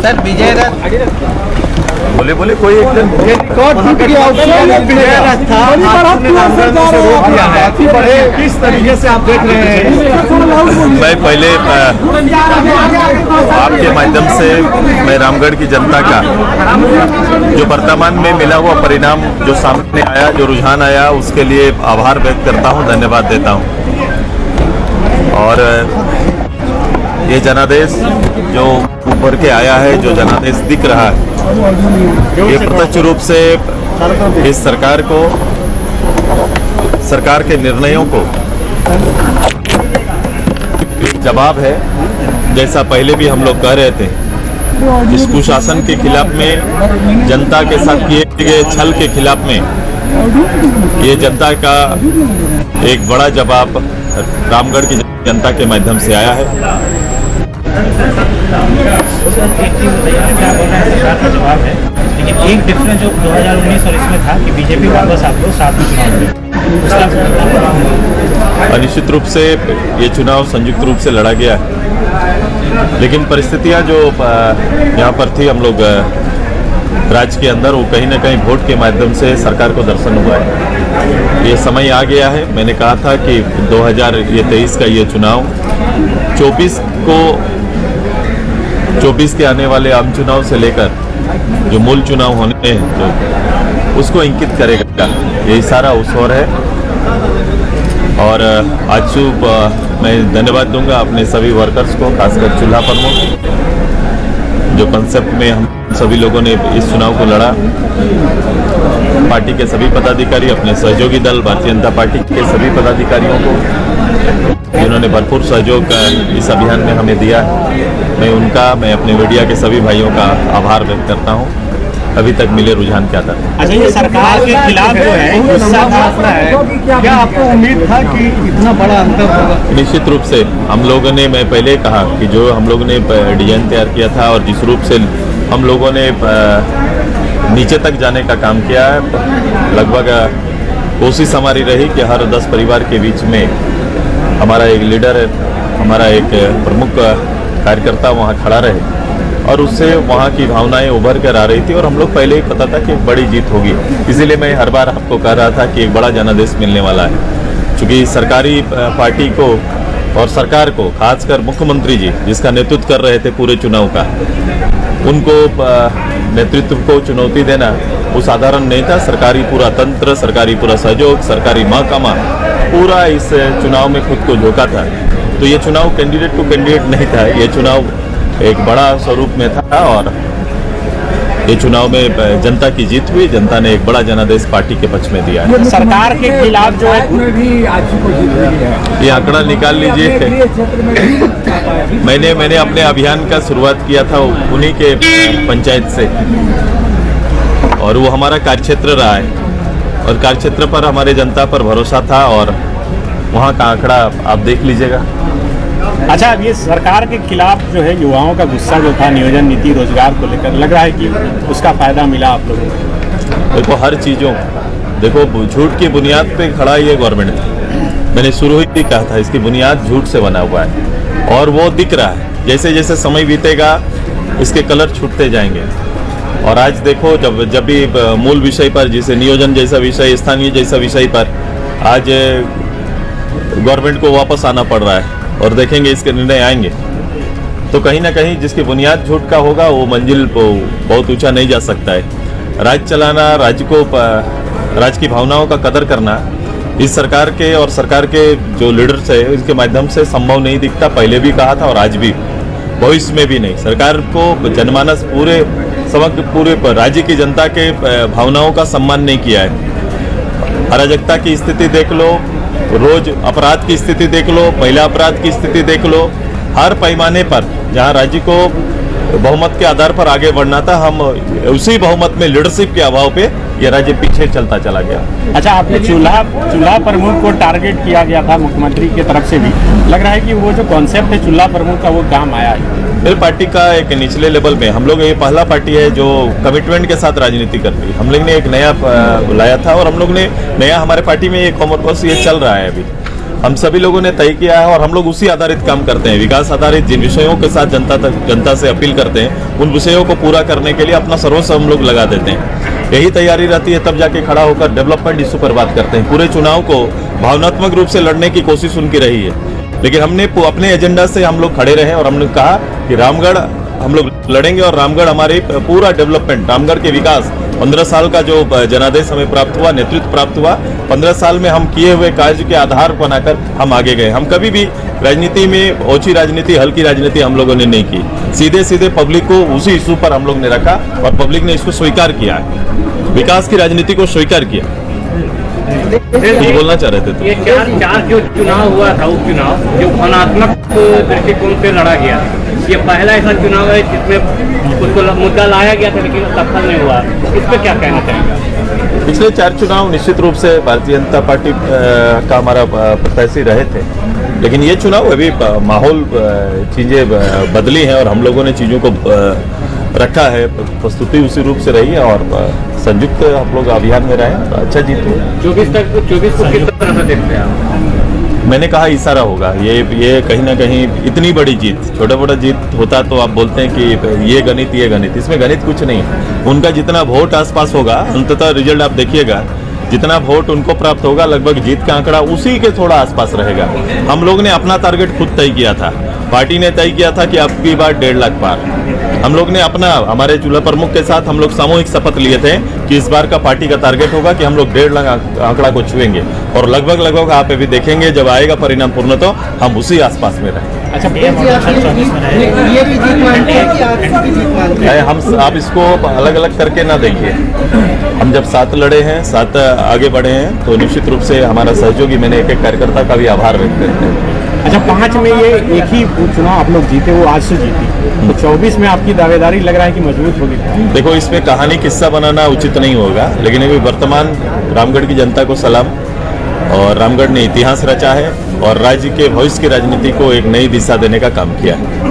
Sir विजय रथ बोले बोले कोई एक किस तरीके से आप देख रहे हैं? मैं पहले आपके माध्यम से मैं रामगढ़ की जनता का जो वर्तमान में मिला हुआ परिणाम जो सामने आया, जो रुझान आया, उसके लिए आभार व्यक्त करता हूं, धन्यवाद देता हूं। और ये जनादेश जो उभर के आया है, जो जनादेश दिख रहा है, ये प्रत्यक्ष रूप से इस सरकार को, सरकार के निर्णयों को एक जवाब है। जैसा पहले भी हम लोग कह रहे थे, इस कुशासन के खिलाफ में, जनता के साथ किए गए छल के खिलाफ में, ये जनता का एक बड़ा जवाब रामगढ़ की जनता के माध्यम से आया है। जवाब है, लेकिन एक डिफरेंस जो 2019 और इसमें था कि बीजेपी वापस आपको साथ में चुनाव में। निश्चित रूप से ये चुनाव संयुक्त रूप से लड़ा गया है, लेकिन परिस्थितियां जो यहाँ पर थी, हम लोग राज्य के अंदर, वो कहीं ना कहीं वोट के माध्यम से सरकार को दर्शन हुआ है। ये समय आ गया है। मैंने कहा था कि 2023 का ये चुनाव 24 के आने वाले आम चुनाव से लेकर जो मूल चुनाव होने हैं, जो उसको इंगित करेगा। यही सारा उसौर है। और आज मैं धन्यवाद दूंगा अपने सभी वर्कर्स को, खासकर चूल्हा प्रमुख, जो कंसेप्ट में हम सभी लोगों ने इस चुनाव को लड़ा। पार्टी के सभी पदाधिकारी, अपने सहयोगी दल भारतीय जनता पार्टी के सभी पदाधिकारियों को, जिन्होंने भरपूर सहयोग इस अभियान में हमें दिया है, मैं अपने मीडिया के सभी भाइयों का आभार व्यक्त करता हूं। अभी तक मिले रुझान क्या था? अच्छा, ये सरकार के खिलाफ जो है गुस्सा आता है, क्या आपको उम्मीद था कि इतना बड़ा अंतर होगा? निश्चित रूप से हम लोगों ने, मैं पहले कहा कि जो हम लोगों ने डिजाइन तैयार किया था और जिस रूप से हम लोगों ने नीचे तक जाने का काम किया है, लगभग कोशिश हमारी रही कि हर 10 परिवार के बीच में हमारा एक लीडर, हमारा एक प्रमुख कार्यकर्ता वहाँ खड़ा रहे, और उससे वहाँ की भावनाएं उभर कर आ रही थी। और हम लोग पहले ही पता था कि बड़ी जीत होगी, इसीलिए मैं हर बार आपको कह रहा था कि एक बड़ा जनादेश मिलने वाला है। क्योंकि सरकारी पार्टी को और सरकार को, खासकर मुख्यमंत्री जी जिसका नेतृत्व कर रहे थे पूरे चुनाव का, उनको नेतृत्व को चुनौती देना वो साधारण नहीं था। सरकारी पूरा तंत्र, सरकारी पूरा सहयोग, सरकारी महकमा पूरा इस चुनाव में खुद को झोंका था। तो ये चुनाव कैंडिडेट टू कैंडिडेट नहीं था, ये चुनाव एक बड़ा स्वरूप में था। और ये चुनाव में जनता की जीत हुई, जनता ने एक बड़ा जनादेश पार्टी के पक्ष में दिया है। सरकार के खिलाफ जो है भी आज को जीत हुई है, ये आंकड़ा निकाल लीजिए। मैंने अपने अभियान का शुरुआत किया था उन्हीं के पंचायत से, और वो हमारा कार्यक्षेत्र रहा है, और कार्यक्षेत्र पर हमारे जनता पर भरोसा था, और वहाँ का आंकड़ा आप देख लीजिएगा। अच्छा, अब ये सरकार के खिलाफ जो है युवाओं का गुस्सा जो था नियोजन नीति रोजगार को लेकर, लग रहा है कि उसका फायदा मिला आप लोगों को? देखो, हर चीज़ों, देखो झूठ की बुनियाद पे खड़ा ये गवर्नमेंट है। मैंने शुरू ही कहा था, इसकी बुनियाद झूठ से बना हुआ है, और वो दिख रहा है। जैसे जैसे समय बीतेगा इसके कलर छूटते जाएंगे। और आज देखो, जब भी मूल विषय पर, जैसे नियोजन जैसा विषय, स्थानीय जैसा विषय पर आज गवर्नमेंट को वापस आना पड़ रहा है, और देखेंगे इसके निर्णय आएंगे, तो कहीं ना कहीं जिसकी बुनियाद झूठ का होगा वो मंजिल को बहुत ऊंचा नहीं जा सकता है। राज्य चलाना, राज्य की भावनाओं का कदर करना इस सरकार के और सरकार के जो लीडर्स है इसके माध्यम से संभव नहीं दिखता। पहले भी कहा था और आज भी, भविष्य में भी नहीं। सरकार को जनमानस पूरे समग्र पूरे राज्य की जनता के भावनाओं का सम्मान नहीं किया है। अराजकता की स्थिति देख लो, रोज अपराध की स्थिति देख लो, महिला अपराध की स्थिति देख लो, हर पैमाने पर जहां राज्य को बहुमत के आधार पर आगे बढ़ना था, हम उसी बहुमत में लीडरशिप के अभाव पे ये राज्य पीछे चलता चला गया। अच्छा, आपने चूल्हा प्रमुख को टारगेट किया गया था मुख्यमंत्री की तरफ से भी, लग रहा है कि वो जो कॉन्सेप्ट है चूल्हा प्रमुख का वो काम आया है? मेरे पार्टी का एक निचले लेवल में हम लोग ये पहला पार्टी है जो कमिटमेंट के साथ राजनीति कर रही है। हम लोग ने एक नया लाया था और हम लोग ने नया हमारे पार्टी में ये कॉमन पर्पस ये चल रहा है अभी। हम सभी लोगों ने तय किया है और हम लोग उसी आधारित काम करते हैं। विकास आधारित जिन विषयों के साथ जनता से अपील करते हैं उन विषयों को पूरा करने के लिए अपना सर्वस्व हम लोग लगा देते हैं। यही तैयारी रहती है, तब जाके खड़ा होकर डेवलपमेंट इशू पर बात करते हैं। पूरे चुनाव को भावनात्मक रूप से लड़ने की कोशिश उनकी रही है, लेकिन हमने अपने एजेंडा से हम लोग खड़े रहे और हमने कहा कि रामगढ़ हम लोग लड़ेंगे और रामगढ़ हमारे पूरा डेवलपमेंट, रामगढ़ के विकास 15 साल का जो जनादेश हमें प्राप्त हुआ, नेतृत्व प्राप्त हुआ, 15 साल में हम किए हुए कार्य के आधार बनाकर हम आगे गए। हम कभी भी राजनीति में ओछी राजनीति, हल्की राजनीति हम लोगों ने नहीं की। सीधे सीधे पब्लिक को उसी इशू पर हम लोग ने रखा और पब्लिक ने इसको स्वीकार किया है, विकास की राजनीति को स्वीकार किया। कुछ बोलना चाह रहे थे तो। ये चार जो चुनाव हुआ था, उपचुनाव जो भावनात्मक दृष्टिकोण से लड़ा गया, ये पहला ऐसा चुनाव है जिसमें उसको मुद्दा लाया गया था लेकिन सफल नहीं हुआ। इस पर क्या कहना चाहेंगे? पिछले 4 चुनाव निश्चित रूप से भारतीय जनता पार्टी का हमारा प्रत्याशी रहे थे, लेकिन ये चुनाव अभी माहौल चीजें बदली हैं और हम लोगों ने चीजों को रखा है, प्रस्तुति उसी रूप से रही है और संयुक्त हम लोग अभियान में रहे, अच्छा जीत हुआ। 24 को किस तरह से देखते हैं आप? मैंने कहा इशारा होगा, ये कहीं ना कहीं इतनी बड़ी जीत, छोटा मोटा जीत होता तो आप बोलते हैं कि ये गणित, इसमें गणित कुछ नहीं है। उनका जितना वोट आसपास होगा, अंततः रिजल्ट आप देखिएगा, जितना वोट उनको प्राप्त होगा लगभग जीत का आंकड़ा उसी के थोड़ा आसपास रहेगा। हम लोग ने अपना टारगेट खुद तय किया था, पार्टी ने तय किया था कि अब की बार 1.5 लाख पार। हम लोग ने अपना, हमारे जिला प्रमुख के साथ हम लोग सामूहिक शपथ लिए थे कि इस बार का पार्टी का टारगेट होगा कि हम लोग 1.5 लाख आंकड़ा को छुएंगे और लगभग आप अभी देखेंगे जब आएगा परिणाम पूर्ण तो हम उसी आसपास में रहेंगे। अच्छा, हम आप इसको अलग अलग करके ना देखिए। हम जब 7 लड़े हैं, 7 आगे बढ़े हैं, तो निश्चित रूप से हमारा सहयोगी, मैंने एक कार्यकर्ता का भी आभार व्यक्त करते हैं। अच्छा, 5 में ये एक ही चुनाव आप लोग जीते, वो आज से जीती, तो 24 में आपकी दावेदारी लग रहा है कि मजबूत होगी। देखो, इसमें कहानी किस्सा बनाना उचित नहीं होगा, लेकिन अभी वर्तमान रामगढ़ की जनता को सलाम, और रामगढ़ ने इतिहास रचा है और राज्य के भविष्य की राजनीति को एक नई दिशा देने का काम किया है।